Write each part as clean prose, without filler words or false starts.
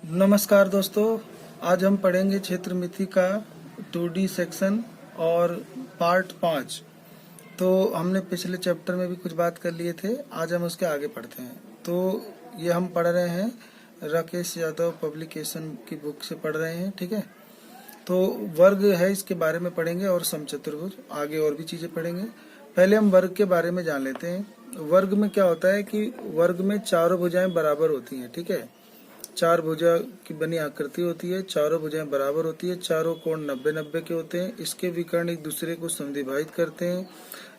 नमस्कार दोस्तों, आज हम पढ़ेंगे क्षेत्रमिति का 2D सेक्शन और पार्ट 5। तो हमने पिछले चैप्टर में भी कुछ बात कर लिए थे, आज हम उसके आगे पढ़ते हैं। तो ये हम पढ़ रहे हैं राकेश यादव पब्लिकेशन की बुक से पढ़ रहे हैं, ठीक है। तो वर्ग है, इसके बारे में पढ़ेंगे और समचतुर्भुज, आगे और भी चीजें पढ़ेंगे। पहले हम वर्ग के बारे में जान लेते हैं। वर्ग में क्या होता है कि वर्ग में चारों भुजाएं बराबर होती हैं, ठीक है। चार भुजा की बनी आकृति होती है, चारों भुजाएं बराबर होती है, चारों कोण 90-90 के होते हैं। इसके विकर्ण एक दूसरे को समद्विभाजित करते हैं,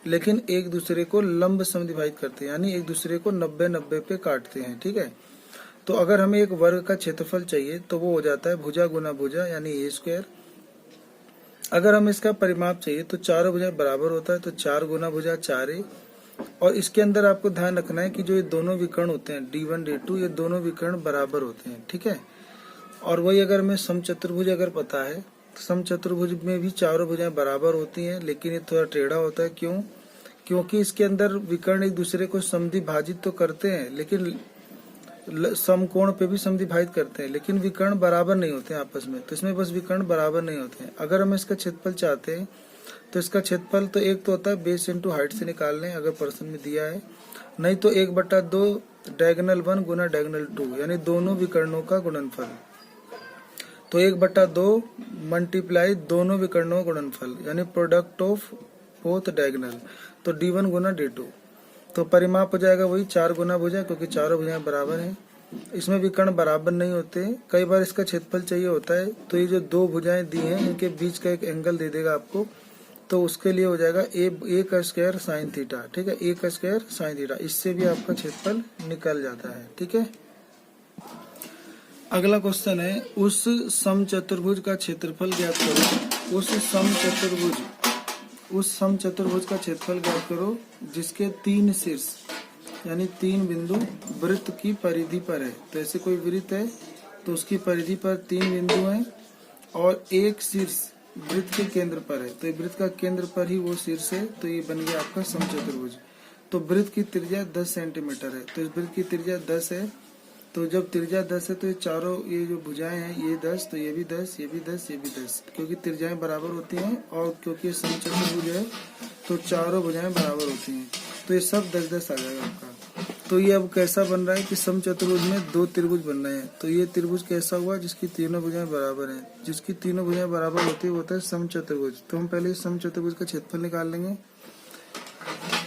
लेकिन एक दूसरे को लंब समद्विभाजित करते हैं, यानी एक दूसरे को 90-90 पे काटते हैं, ठीक है। तो अगर हमें एक वर्ग का क्षेत्रफल चाहिए तो वो हो जाता है भुजा गुना भुजा, यानी ए स्क्वायर। अगर हमें इसका परिमाप चाहिए तो चारों भुजाएं बराबर होता है, तो 4 गुना भुजा 4a। और इसके अंदर आपको ध्यान रखना है कि जो ये दोनों विकर्ण होते हैं D1 D2, ये दोनों विकर्ण बराबर होते हैं, ठीक है। और वही अगर हमें समचतुर्भुज अगर पता है तो समचतुर्भुज में भी चारों भुजाएं बराबर होती हैं, लेकिन ये थोड़ा टेढ़ा होता है। क्यों? क्योंकि इसके अंदर विकर्ण एक दूसरे को समद्विभाजित तो करते हैं, लेकिन समकोण पे भी समद्विभाजित करते हैं, लेकिन विकर्ण बराबर नहीं होते हैं आपस में। तो इसमें बस विकर्ण बराबर नहीं होते हैं। अगर हम इसका क्षेत्रफल चाहते हैं तो इसका क्षेत्रफल तो एक तो होता है बेस इंटू हाइट से निकाल लें, अगर प्रश्न में दिया है। नहीं तो 1/2 डायगोनल 1 गुना डायगोनल 2, यानी दोनों विकर्णों का गुणनफल। तो 1/2 मल्टीप्लाई दोनों विकर्णों का गुणनफल, यानी प्रोडक्ट ऑफ बोथ डायगोनल। तो D1 गुना D2। तो परिमाप हो जाएगा वही 4 गुना भुजा, क्योंकि चारों भुजाएं बराबर हैं। इसमें विकर्ण बराबर नहीं होते। कई बार इसका क्षेत्रफल चाहिए होता है, तो ये जो दो भुजाएं दी हैं इनके बीच का एक एंगल दे देगा आपको, तो उसके लिए हो जाएगा ए का स्क्वायर साइन थीटा, ठीक है। ए का स्क्वायर साइन थीटा, इससे भी आपका क्षेत्रफल निकल जाता है, ठीक है। अगला क्वेश्चन है, उस समचतुर्भुज का क्षेत्रफल ज्ञात करो। उस समचतुर्भुज का क्षेत्रफल ज्ञात करो जिसके 3 शीर्ष यानी 3 बिंदु वृत्त की परिधि पर है। तो ऐसे कोई वृत्त है तो उसकी परिधि पर 3 बिंदु हैं और एक शीर्ष वृत्त के केंद्र पर है। तो वृत्त का केंद्र पर ही वो शीर्ष है, तो ये बन गया आपका समचतुर्भुज। तो वृत्त की त्रिज्या 10 सेंटीमीटर है, तो इस वृत्त की त्रिज्या 10 है। तो जब त्रिज्या 10 है तो ये चारों ये जो भुजाएं हैं ये 10, तो ये भी 10, ये भी 10, ये भी 10, क्योंकि त्रिज्याएं बराबर होती हैं। और क्योंकि समचतुर्भुज है तो चारों भुजाएं बराबर होती हैं, तो ये सब 10-10 आ जाएगा आपका। तो ये अब कैसा बन रहा है कि समचतुर्भुज में 2 त्रिभुज बन रहे हैं। तो ये त्रिभुज कैसा हुआ जिसकी तीनों भुजाएं बराबर हैं। जिसकी तीनों भुजाएं बराबर होती है वो होता है समचतुर्भुज। तो हम पहले समचतुर्भुज का क्षेत्रफल निकाल लेंगे,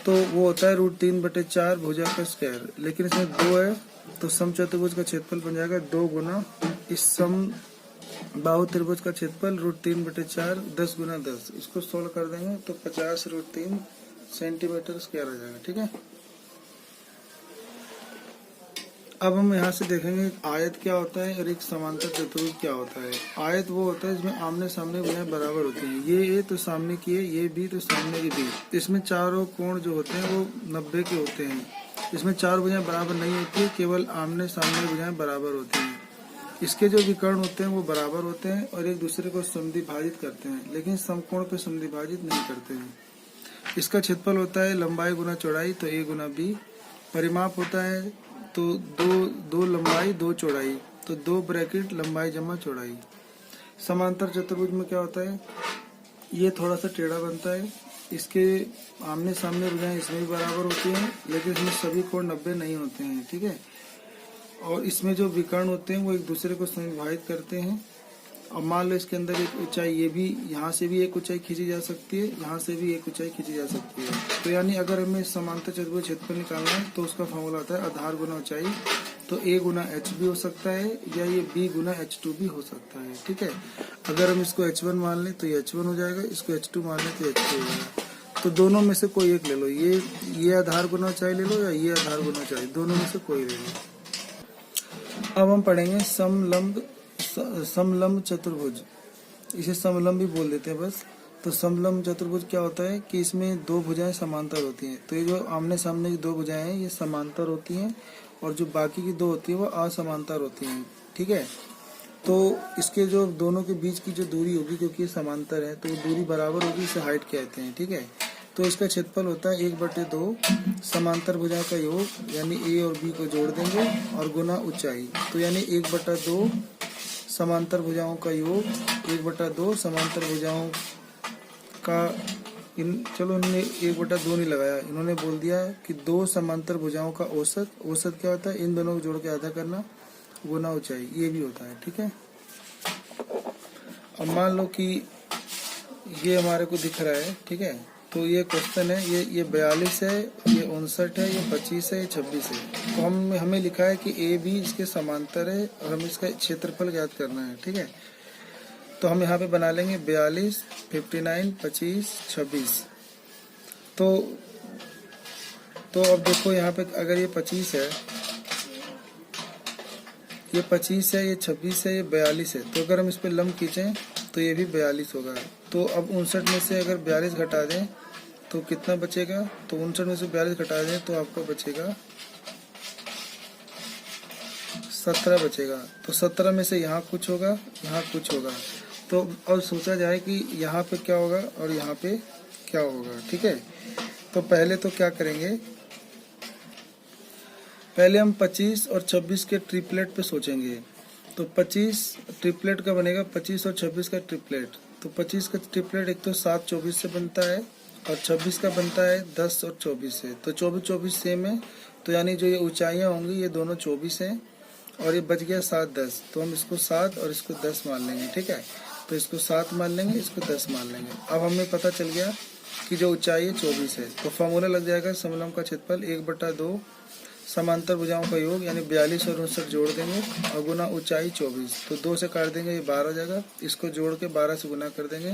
तो वो होता है √3/4 भुजा का स्क्वायर। लेकिन इसमें 2 है, तो समचतुर्भुज का क्षेत्रफल बन जाएगा 2 गुना इस सम बाहु त्रिभुज का क्षेत्रफल √3/4 10 गुना 10। इसको सोल्व कर देंगे तो 50√3 सेंटीमीटर स्क्वायर आ जाएगा, ठीक है। अब हम यहाँ से देखेंगे आयत क्या होता है और एक समांतर चतुर्भुज क्या होता है। आयत वो होता है जिसमें आमने सामने भुजाएं बराबर होती हैं। ये ए तो सामने की है, ये बी तो सामने की बी। इसमें चारों कोण जो होते हैं वो 90 के होते हैं। इसमें चार भुजाएं बराबर नहीं होती है, केवल आमने सामने भुजाएं बराबर होती हैं। इसके जो विकर्ण होते हैं वो बराबर होते हैं और एक दूसरे को समद्विभाजित करते हैं, लेकिन समकोण पे समद्विभाजित नहीं करते हैं। इसका क्षेत्रफल होता है लंबाई गुना चौड़ाई, तो ए गुना बी। परिमाप होता है तो दो लंबाई 2 चौड़ाई, तो 2 ब्रैकेट लंबाई जमा चौड़ाई। समांतर चतुर्भुज में क्या होता है, ये थोड़ा सा टेढ़ा बनता है। इसके आमने सामने भुजाएं इसमें भी बराबर होती हैं, लेकिन इसमें सभी कोण 90 नहीं होते हैं, ठीक है। और इसमें जो विकर्ण होते हैं वो एक दूसरे को समद्विभाजित करते हैं। अब मान लो इसके अंदर एक ऊंचाई, ये भी यहाँ से भी एक ऊंचाई खींची जा सकती है, यहाँ से भी एक ऊंचाई खींची जा सकती है। तो यानी अगर हमें समांतर चतुर्भुज क्षेत्रफल निकालना है तो उसका फॉर्मूला होता है आधार गुना ऊंचाई। तो a गुना h भी हो सकता है या ये b गुना h2 भी हो सकता है, ठीक है। अगर हम इसको h1 मान लें तो ये h1 हो जाएगा, इसको h2 मान लें तो h2 हो जाएगा। तो दोनों में से कोई एक ले लो, ये आधार गुना ऊंचाई ले लो या ये आधार गुना ऊंचाई, दोनों में से कोई ले लो। अब हम पढ़ेंगे समलंब चतुर्भुज। इसे समलंब भी बोल देते हैं बस। तो समलंब चतुर्भुज क्या होता है कि इसमें 2 भुजाएं समांतर होती हैं। तो ये जो आमने सामने की 2 भुजाएं हैं ये समांतर होती हैं और जो बाकी की 2 होती है वो असमांतर होती हैं, ठीक है। तो इसके जो दोनों के बीच की जो दूरी होगी, क्योंकि ये समांतर है तो दूरी बराबर होगी, इसे हाइट कहते हैं, ठीक है। तो इसका क्षेत्रफल होता है 1/2 समांतर भुजाओं का योग, यानी ए और बी को जोड़ देंगे और गुना ऊंचाई। तो यानी 1/2 समांतर भुजाओं का योग, 1/2 समांतर भुजाओं का चलो इन्होंने 1/2 नहीं लगाया, इन्होंने बोल दिया कि 2 समांतर भुजाओं का औसत। औसत क्या होता है? इन दोनों को जोड़ के आधा करना गुना ऊंचाई, ये भी होता है। ठीक है, अब मान लो कि ये हमारे को दिख रहा है। ठीक है, तो ये क्वेश्चन है, ये 42 है, ये 59 है, ये 25 है, ये 26 है। तो हमें लिखा है कि ए बी इसके समांतर है और हमें इसका क्षेत्रफल ज्ञात करना है। ठीक है, तो हम यहाँ पे बना लेंगे 42, 59, 25, 26। तो अब देखो यहाँ पे अगर ये 25 है, ये 25 है, ये 26 है, ये 42 है, तो अगर हम इस पे लंब खींचें तो ये भी 42 होगा। तो अब 59 में से अगर 42 घटा दें तो कितना बचेगा? तो 59 में से 42 घटा दें तो आपको बचेगा 17 बचेगा। तो 17 में से यहाँ कुछ होगा, यहाँ कुछ होगा। तो अब सोचा जाए कि यहाँ पे क्या होगा और यहाँ पे क्या होगा। ठीक है, तो पहले तो क्या करेंगे, पहले हम 25 और 26 के ट्रिपलेट पे सोचेंगे। तो 25 ट्रिपलेट का बनेगा, 25 और 26 का ट्रिपलेट। तो 25 का ट्रिपलेट एक तो 7 24 से बनता है और 26 का बनता है 10 और 24 से। तो 24 24 सेम है, तो यानी जो ये ऊंचाइयाँ होंगी ये दोनों 24 हैं और ये बच गया 7 10। तो हम इसको 7 और इसको 10 मान लेंगे। ठीक है, तो इसको 7 मान लेंगे, इसको 10 मान लेंगे। अब हमें पता चल गया कि जो ऊंचाई है 24 है। तो फॉर्मूला लग जाएगा समलंब का क्षेत्रफल 1/2 समांतर भुजाओं का योग, यानी 42 और 59 जोड़ देंगे और गुना ऊंचाई 24। तो 2 से काट देंगे, ये 12 हो जाएगा। इसको जोड़ के 12 से गुना कर देंगे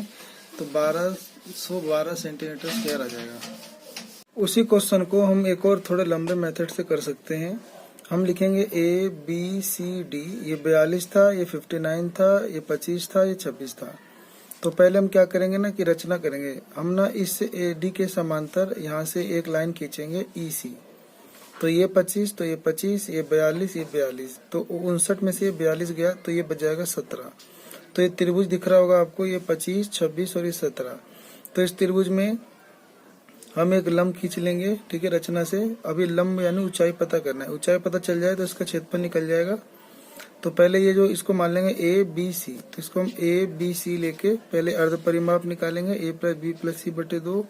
तो 1212 सेंटीमीटर स्क्वायर आ जाएगा। उसी क्वेश्चन को हम एक और थोड़े लंबे मेथड से कर सकते हैं। हम लिखेंगे ए बी सी डी। ये 42 था, ये 59 था, ये 25 था, ये 26 था। तो पहले हम क्या करेंगे ना कि रचना करेंगे। हम ना इस ए डी के समांतर यहाँ से एक लाइन खींचेंगे ई सी। तो ये 25, तो ये 25, ये 42, ये 42। तो 59 में से ये 42 गया तो ये बच जाएगा 17। तो ये त्रिभुज दिख रहा होगा आपको, ये 25, 26 और ये 17। तो इस त्रिभुज में हम एक लंब खींच लेंगे। ठीक है, रचना से। अभी लंब यानी ऊंचाई पता करना है। ऊंचाई पता चल जाए तो इसका क्षेत्रफल निकल जाएगा। तो पहले ये जो इसको मान लेंगे ए बी सी। तो इसको हम ए बी सी लेके पहले अर्ध परिमाप निकालेंगे, ए प्लस बी प्लस सी बटे 2।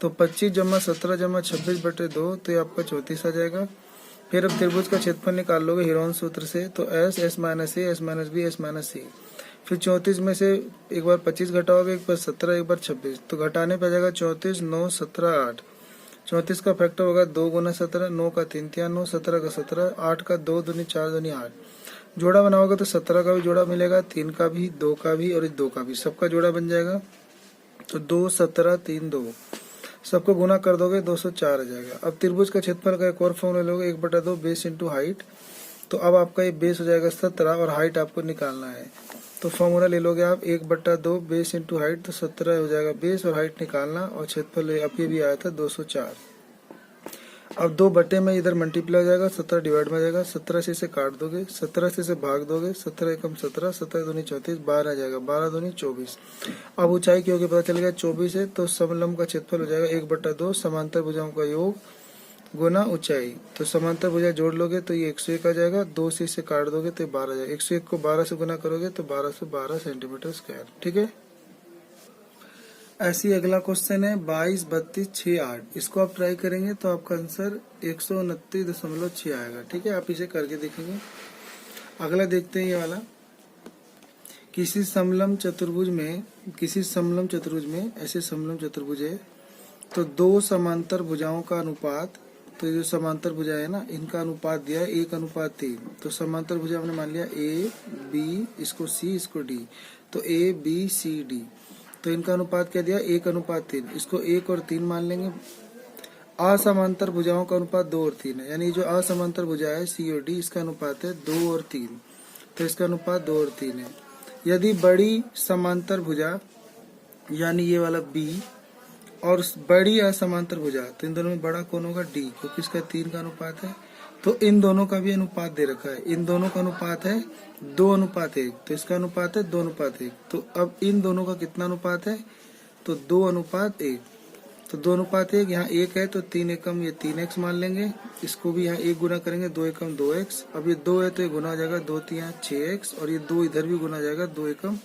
तो 25 जमा 17 जमा 26 बटे 2, तो ये आपका 34 आ जाएगा। फिर अब त्रिभुज का क्षेत्रफल निकाल लोगे हिरोन सूत्र से। तो S S minus A, S minus B, S minus C. फिर 34 में से एक बार 25 घटाओगे, एक बार 17, एक बार 26। तो घटाने पे आ जाएगा 34, 9, 17, 8। 34 का फैक्टर होगा 2 गुना 17, 9 का 3 तिया 9, 17 का 17, 8 का 2 दूनी 4 दूनी 8। जोड़ा बनाओगे तो 17 का भी जोड़ा मिलेगा, 3 का भी, 2 का भी और 2 का भी, सबका जोड़ा बन जाएगा। तो 2, 17, 3, 2 सबको गुना कर दोगे 204 आ जाएगा। अब त्रिभुज का क्षेत्रफल का एक और फॉर्मूला लोगे, 1/2 बेस इंटू हाइट। तो अब आपका ये बेस हो जाएगा 17 और हाइट आपको निकालना है। तो फॉर्मूला ले लोगे आप 1/2 बेस इंटू हाइट, तो 17 हो जाएगा बेस और हाइट निकालना। और क्षेत्रफल अब ये भी आया था 204। अब 2 बटे में इधर मल्टीप्लाई हो जाएगा, 17 डिवाइड में आ जाएगा। 17 से इसे काट दोगे, 17 से इसे भाग दोगे, 17 एकम 17, 17 दूनी 34, 12 आ जाएगा, 12 दूनी 24। अब ऊंचाई की होगी पता चल गया 24 है। तो समलंब का क्षेत्रफल हो जाएगा 1/2 समांतर भुजाओं का योग गुना ऊंचाई। तो समांतर भुजा जोड़ लोगे तो ये 101 आ जाएगा। 2 से इसे काट दोगे तो 12 आ जाएगा। 101 को 12 से गुना करोगे तो 1212 सेंटीमीटर स्क्वायर। ठीक है, ऐसी अगला क्वेश्चन है 22, 32, 6, 8। इसको आप ट्राई करेंगे तो आपका आंसर 129.6 आएगा। ठीक है, आप इसे करके देखेंगे। अगला देखते हैं ये वाला। किसी समलंब चतुर्भुज में ऐसे समलंब चतुर्भुज है तो 2 समांतर भुजाओं का अनुपात, तो ये जो समांतर भुजा है ना, इनका अनुपात दिया है 1:3। तो समांतर भुजा हमने मान लिया ए बी, इसको सी, इसको डी। तो ए बी सी डी, तो इनका अनुपात क्या दिया 1:3। इसको 1 और 3 मान लेंगे। असमांतर भुजाओं का अनुपात 2 और 3 है, यानी जो असमांतर भुजा है सी और डी, इसका अनुपात है 2 और 3। तो इसका अनुपात 2 और 3 है। यदि बड़ी समांतर भुजा यानी ये वाला बी और बड़ी असमांतर भुजा, तो इन दोनों में बड़ा कौन होगा डी, क्योंकि इसका 3 का अनुपात है। तो इन दोनों का भी अनुपात दे रखा है। इन दोनों का अनुपात है 2:1। तो इसका अनुपात है 2:1। तो अब इन दोनों का कितना अनुपात है, तो 2:1। तो 2 अनुपात 1, यहाँ 1 है तो 3 एकम ये 3x मान लेंगे। इसको भी यहाँ 1 गुना करेंगे, 2 एकम 2x। अब ये 2 है तो ये गुना हो जाएगा 2 3 6x, और ये 2 इधर भी गुना हो जाएगा 2 एकम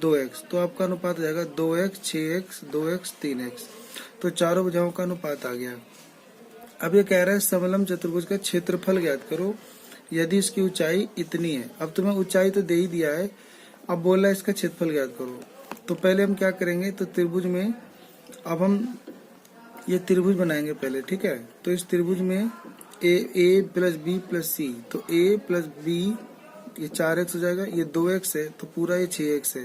2x। तो आपका अनुपात हो जाएगा 2x 6x 2x 3x। तो चारों भुजाओं का अनुपात आ गया। अब ये कह रहा है समलंब चतुर्भुज का क्षेत्रफल ज्ञात करो यदि इसकी ऊंचाई इतनी है। अब तुम्हें ऊंचाई तो दे ही दिया है, अब बोल रहा है इसका क्षेत्रफल ज्ञात करो। तो पहले हम क्या करेंगे, तो त्रिभुज में अब हम ये त्रिभुज बनाएंगे पहले, ठीक है। तो इस त्रिभुज में ए प्लस बी प्लस सी, तो ए प्लस बी ये 4x हो जाएगा, ये 2x है तो पूरा ये 6x है।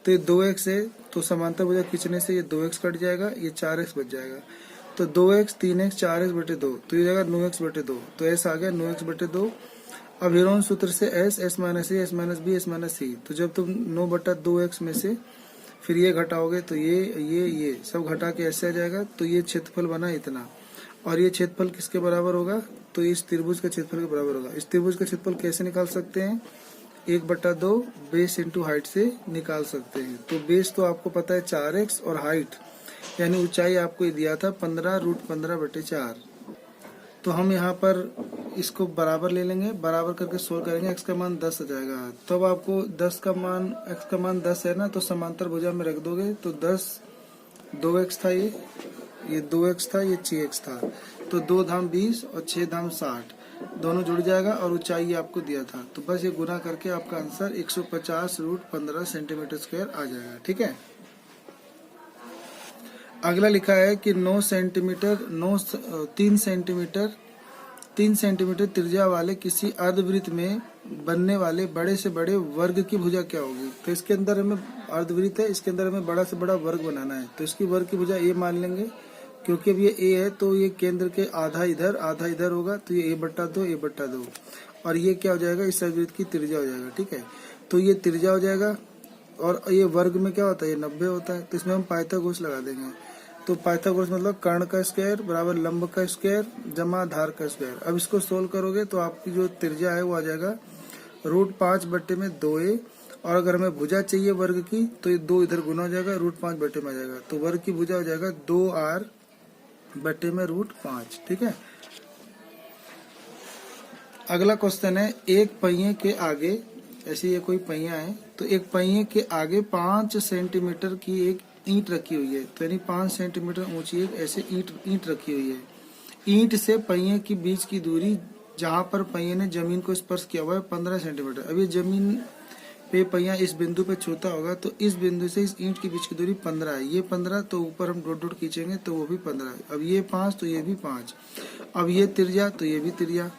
तो ये 2x है तो समांतर भुजा खींचने से ये 2x कट जाएगा, ये 4x बच जाएगा। तो 2x 3x 4x बटे 2, तो ये जाएगा 9x बटे 2। तो ऐसा आ गया 9x बटे 2। अब हेरोन सूत्र से s minus A, s minus B, s minus C, तो जब तुम 9 बटा 2x में से फिर ये घटाओगे तो ये सब घटा के ऐसे आ जाएगा। तो ये क्षेत्रफल बना इतना, और ये क्षेत्रफल किसके बराबर होगा, तो इस त्रिभुज का क्षेत्रफल के बराबर होगा। इस त्रिभुज का क्षेत्रफल कैसे निकाल सकते हैं, 1/2 बेस इंटू हाइट से निकाल सकते हैं। तो बेस तो आपको पता है 4x, और हाइट यानी ऊंचाई आपको दिया था 15√15/4। तो हम यहाँ पर इसको बराबर ले लेंगे, बराबर करके सोल्व करेंगे, x का मान 10 आ जाएगा। तब आपको 10 का मान, x का मान 10 है ना, तो समांतर भुजा में रख दोगे तो 10 2x था, ये 2x था, ये 6x था। तो 2 धाम 20 और 6 धाम 60 दोनों जुड़ जाएगा, और ऊंचाई आपको दिया था। तो बस ये गुना करके आपका आंसर 150√15 सेंटीमीटर स्क्वायर आ जाएगा, ठीक है। अगला लिखा है कि 3 सेंटीमीटर त्रिज्या वाले किसी अर्धवृत्त में बनने वाले बड़े से बड़े वर्ग की भुजा क्या होगी। तो इसके अंदर हमें अर्धवृत्त है, इसके अंदर हमें बड़ा से बड़ा वर्ग बनाना है। तो इसकी वर्ग की भुजा a मान लेंगे, क्योंकि अब ये a है तो ये केंद्र के आधा इधर होगा, तो ये a/2 और ये क्या हो जाएगा, इस अर्धवृत्त की त्रिज्या हो जाएगा, ठीक है। तो ये त्रिज्या हो जाएगा, और ये वर्ग में क्या होता है, ये 90 होता है। तो इसमें हम पाइथागोरस लगा देंगे। तो पाइथागोरस मतलब कर्ण का स्क्वायर बराबर लंब का स्क्वायर जमा आधार का स्क्वायर। अब इसको सोल्व करोगे तो आपकी जो त्रिज्या है वो आ जाएगा √5/2a, और अगर हमें भुजा चाहिए वर्ग की तो ये 2 इधर गुना हो जाएगा, √5 में आ जाएगा। तो वर्ग की भुजा हो जाएगा 2r/√5, ठीक है। अगला क्वेश्चन है, एक पहिए के आगे, ऐसे ये कोई पहिया है, तो एक पहिए के आगे 5 सेंटीमीटर की एक ईंट रखी हुई है। तो यानी 5 सेंटीमीटर ऊंची एक ऐसे ईंट रखी हुई है। ईंट से पहिए की बीच की दूरी जहां पर पहिए ने जमीन को स्पर्श किया हुआ है 15 सेंटीमीटर। अब ये जमीन पे पहिया इस बिंदु पे छूता होगा, तो इस बिंदु से इस ईंट के बीच की दूरी 15 है। ये 15, तो ऊपर हम डॉट खींचेंगे तो वो भी 15 है। अब ये 5 तो ये भी 5। अब ये त्रिज्या तो ये भी त्रिज्या,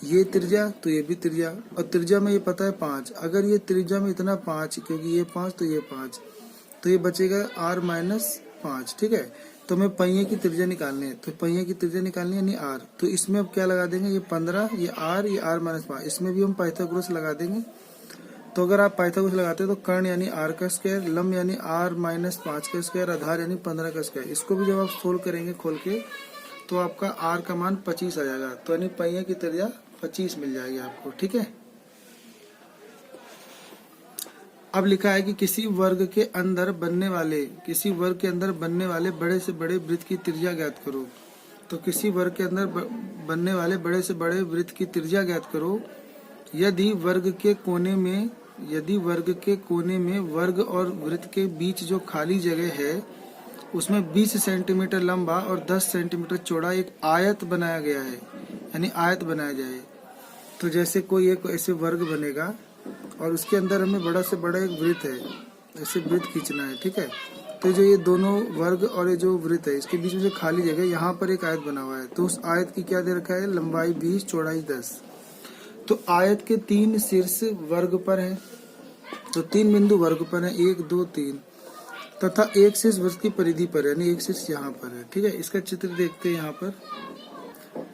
ये त्रिज्या तो ये भी त्रिज्या, और त्रिज्या में ये पता है 5। अगर ये त्रिज्या में इतना 5, क्योंकि ये 5 तो ये 5, तो ये बचेगा r-5, ठीक है। तो हमें पहिए की त्रिज्या निकालनी है, तो पहिए की त्रिज्या निकालनी है यानी r। तो इसमें अब क्या लगा देंगे, ये 15, ये r, ये r-5, इसमें भी हम पाइथागोरस लगा देंगे। तो अगर आप पाइथागोरस लगाते हो तो कर्ण यानी r का स्क्वायर, लंब यानी r-5 का स्क्वायर, आधार यानी 15 का स्क्वायर। इसको भी जब आप सोल्व करेंगे खोल के तो आपका r का मान 25 आ जाएगा। तो यानी पहिए की त्रिज्या 25 मिल जाएगी आपको, ठीक है। अब लिखा है कि किसी वर्ग के अंदर बनने वाले बड़े से बड़े वृत्त की त्रिज्या ज्ञात करो। तो किसी वर्ग के अंदर बनने वाले बड़े से बड़े वृत्त की त्रिज्या ज्ञात करो यदि वर्ग के कोने में वर्ग और वृत्त के बीच जो खाली जगह है उसमें 20 सेंटीमीटर लंबा और 10 सेंटीमीटर चौड़ा एक आयत बनाया गया है, यानी आयत बनाया जाए। तो जैसे कोई एक ऐसे वर्ग बनेगा और उसके अंदर हमें बड़ा से बड़ा एक वृत्त है, ऐसे वृत्त खींचना है, ठीक है। तो जो ये दोनों वर्ग और ये जो वृत्त है इसके बीच में जो खाली जगह, यहाँ पर एक आयत बना हुआ है। तो उस आयत की क्या दे रखा है, लंबाई 20 चौड़ाई 10। तो आयत के 3 शीर्ष वर्ग पर है, तो 3 बिंदु वर्ग पर है, 1 2 3, तथा एक शीर्ष वृत्त की परिधि पर है, यानी एक शीर्ष यहाँ पर है, ठीक है। इसका चित्र देखते हैं यहाँ पर।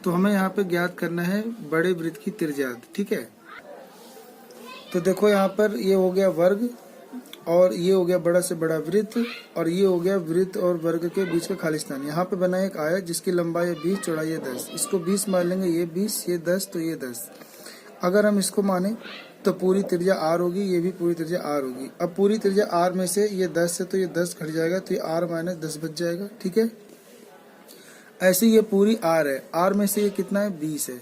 तो हमें यहाँ पे ज्ञात करना है बड़े वृत्त की त्रिज्या, ठीक है। तो देखो यहाँ पर ये हो गया वर्ग, और ये हो गया बड़ा से बड़ा वृत्त, और ये हो गया वृत्त और वर्ग के बीच का खाली स्थान। यहाँ पे बना एक आयत जिसकी लंबाई है 20 चौड़ाई है 10। इसको 20 मान लेंगे, ये 20 ये 10, तो ये 10। अगर हम इसको माने तो पूरी त्रिज्या r होगी, ये भी पूरी त्रिज्या r होगी। अब पूरी त्रिज्या r में से ये 10 है तो ये 10 घट जाएगा, तो ये r माइनस 10 बच जाएगा, ठीक है। ऐसे ये पूरी r है, r में से ये कितना है 20 है,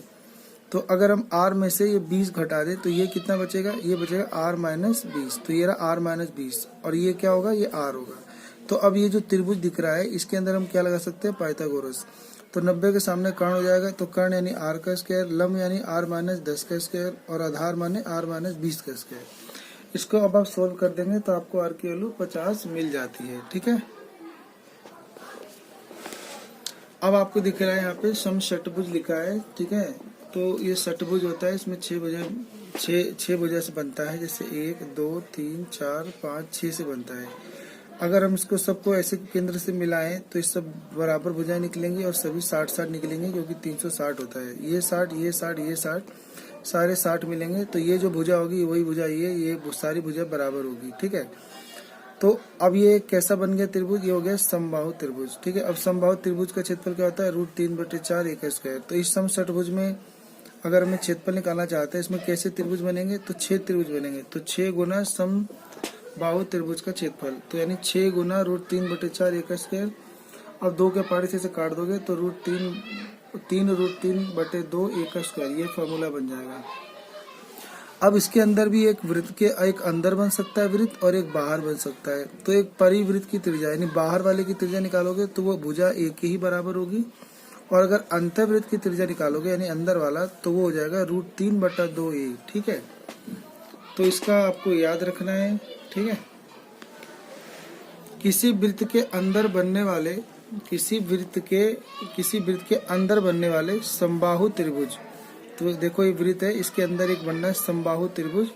तो अगर हम r में से ये 20 घटा दें तो ये कितना बचेगा, ये बचेगा r माइनस 20, तो ये रहा r माइनस 20 और ये क्या होगा, ये r होगा। तो अब ये जो त्रिभुज दिख रहा है इसके अंदर हम क्या लगा सकते हैं, पाइथागोरस। तो 90 के सामने कर्ण हो जाएगा, तो कर्ण यानी r का स्क्वायर, लंब यानी r माइनस 10 का स्क्वायर और आधार माने r माइनस 20 का स्क्वायर। इसको अब आप सोल्व कर देंगे तो आपको r की वैल्यू 50 मिल जाती है, ठीक है। अब आपको दिख रहा है यहाँ पे समषटभुज लिखा है, ठीक है। तो ये षटभुज होता है, इसमें 6 भुजा से बनता है, जैसे 1 2 3 4 5 6 से बनता है। अगर हम इसको सबको ऐसे केंद्र से मिलाएं तो इस सब बराबर भुजाएं निकलेंगी और सभी 60-60 निकलेंगे, क्योंकि 360 होता है। ये 60 ये 60 ये 60 सारे 60 मिलेंगे, तो ये जो भुजा होगी वही भुजा ये सारी भुजा बराबर होगी, ठीक है। तो अब ये कैसा बन गया त्रिभुज, ये हो गया समबाहु त्रिभुज, ठीक है। अब समबाहु त्रिभुज का क्षेत्रफल क्या होता है, √3/4 a का स्क्वायर। तो इस समषटभुज में अगर हमें क्षेत्रफल निकालना चाहते हैं, इसमें कैसे त्रिभुज बनेंगे, तो 6 त्रिभुज बनेंगे। तो 6 गुना समबाहु त्रिभुज का क्षेत्रफल, तो यानी 6 गुना √3/4 a का स्क्वायर। अब 2 के पाड़े से काट दोगे तो √3/2 a का स्क्वायर, ये फॉर्मूला बन जाएगा। अब इसके अंदर भी एक वृत्त के एक अंदर बन सकता है वृत्त और एक बाहर बन सकता है। तो एक परिवृत्त की त्रिज्या यानी बाहर वाले की त्रिज्या निकालोगे तो वो भुजा एक ही बराबर होगी, और अगर अंतर्वृत्त की त्रिज्या निकालोगे यानी अंदर वाला तो वो हो जाएगा √3/2a, ठीक है। तो इसका आपको याद रखना है, ठीक है। किसी वृत्त के अंदर बनने वाले समबाहु त्रिभुज, तो देखो ये वृत्त है, इसके अंदर एक बनना है समबाहु त्रिभुज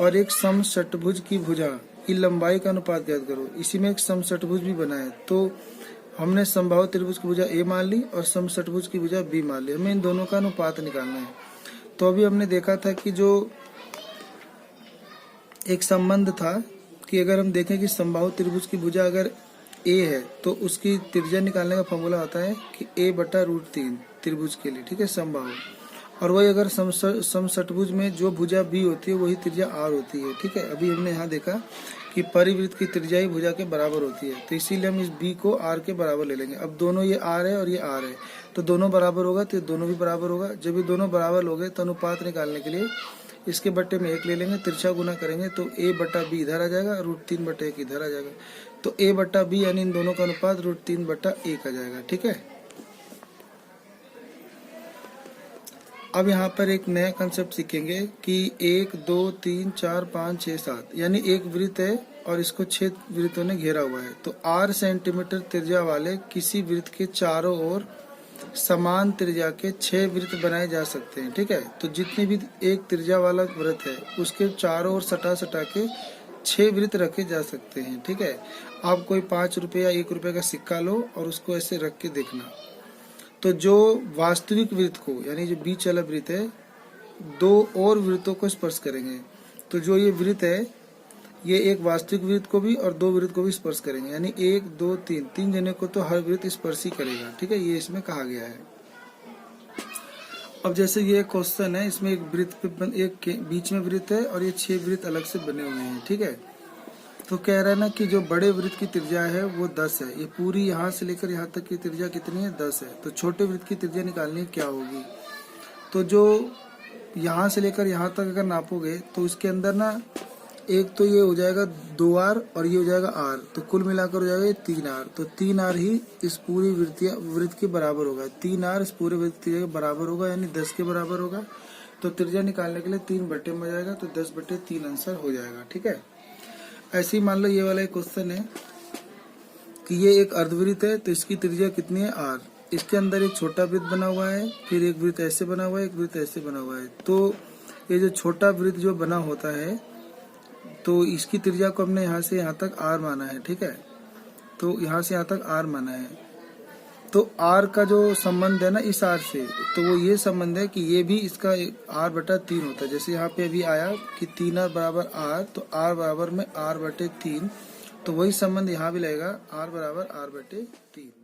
और एक समषटभुज की भुजा की लंबाई का अनुपात ज्ञात करो। इसी में एक समषटभुज भी बना है, तो हमने समबाहु त्रिभुज की भुजा a मान ली और समषटभुज की भुजा b मान ली। हमें इन दोनों का अनुपात निकालना है। तो अभी हमने देखा था कि जो एक संबंध था कि अगर हम देखें कि समबाहु त्रिभुज की भुजा अगर a है तो उसकी त्रिज्या निकालने का फॉर्मूला होता है कि a/√3 त्रिभुज के लिए, ठीक है, समबाहु। और वही अगर समषटभुज में जो भुजा b होती है वही त्रिज्या r होती है, ठीक है। अभी हमने यहाँ देखा कि परिवृत्त की त्रिज्या ही भुजा के बराबर होती है, तो इसीलिए हम इस b को r के बराबर ले लेंगे। अब दोनों ये r है और ये r है, तो दोनों बराबर होगा तो ये दोनों भी बराबर होगा। जब ये दोनों बराबर हो गए तो अनुपात निकालने के लिए इसके बट्टे में 1 ले लेंगे, तिरछा गुना करेंगे तो a/b इधर आ जाएगा, √3/1 इधर आ जाएगा। तो a/b यानी इन दोनों का अनुपात √3/1 आ जाएगा, ठीक है। अब यहाँ पर एक नया कंसेप्ट सीखेंगे कि 1 2 3 4 5 6 7 यानी एक वृत्त है और इसको 6 वृत्तों ने घेरा हुआ है। तो 8 सेंटीमीटर त्रिज्या वाले किसी वृत्त के चारों ओर समान त्रिज्या के 6 वृत्त बनाए जा सकते हैं, ठीक है। तो जितनी भी एक त्रिज्या वाला वृत्त है उसके चारों ओर सटा के 6 वृत्त रखे जा सकते हैं, ठीक है। आप कोई 5 रुपए या 1 रुपए का सिक्का लो और उसको ऐसे रख के देखना, तो जो वास्तविक वृत्त को यानी जो बीच वाला वृत्त है 2 और वृत्तों को स्पर्श करेंगे। तो जो ये वृत्त है ये एक वास्तविक वृत्त को भी और 2 वृत्त को भी स्पर्श करेंगे, यानी 1 2 3 जने को तो हर वृत्त स्पर्श ही करेगा, ठीक है। ये इसमें कहा गया है। अब जैसे ये क्वेश्चन है, इसमें एक वृत्त पे एक बीच में वृत्त है और ये 6 वृत्त अलग से बने हुए हैं, ठीक है। तो कह रहा है ना कि जो बड़े वृत्त की त्रिज्या है वो 10 है। ये पूरी यहाँ से लेकर यहाँ तक की त्रिज्या कितनी है, 10 है। तो छोटे वृत्त की त्रिज्या निकालनी क्या होगी, तो जो यहाँ से लेकर यहाँ तक अगर नापोगे तो इसके अंदर ना एक तो ये हो जाएगा 2r और ये हो जाएगा r, तो कुल मिलाकर हो जाएगा 3r। तो 3r ही इस पूरी वृत्त के बराबर होगा। 3r इस पूरे वृत्त के बराबर होगा, यानी 10 के बराबर होगा। तो त्रिज्या निकालने के लिए 3 बट्टे में जाएगा, तो 10/3 आंसर हो जाएगा, ठीक है। ऐसे ही मान लो ये वाला एक क्वेश्चन है कि ये एक अर्धवृत्त है, तो इसकी त्रिज्या कितनी है, r। इसके अंदर एक छोटा वृत्त बना हुआ है, फिर एक वृत्त ऐसे बना हुआ है, एक वृत्त ऐसे बना हुआ है। तो ये जो छोटा वृत्त जो बना होता है तो इसकी त्रिज्या को हमने यहाँ से यहाँ तक r माना है, ठीक है। तो यहाँ से यहाँ तक r माना है। तो r का जो संबंध है ना इस r से, तो वो ये संबंध है कि ये भी इसका r/3 होता है। जैसे यहाँ पे अभी आया कि 3r बराबर r, तो r बराबर में r/3, तो वही संबंध यहाँ भी लगेगा, r बराबर r/3।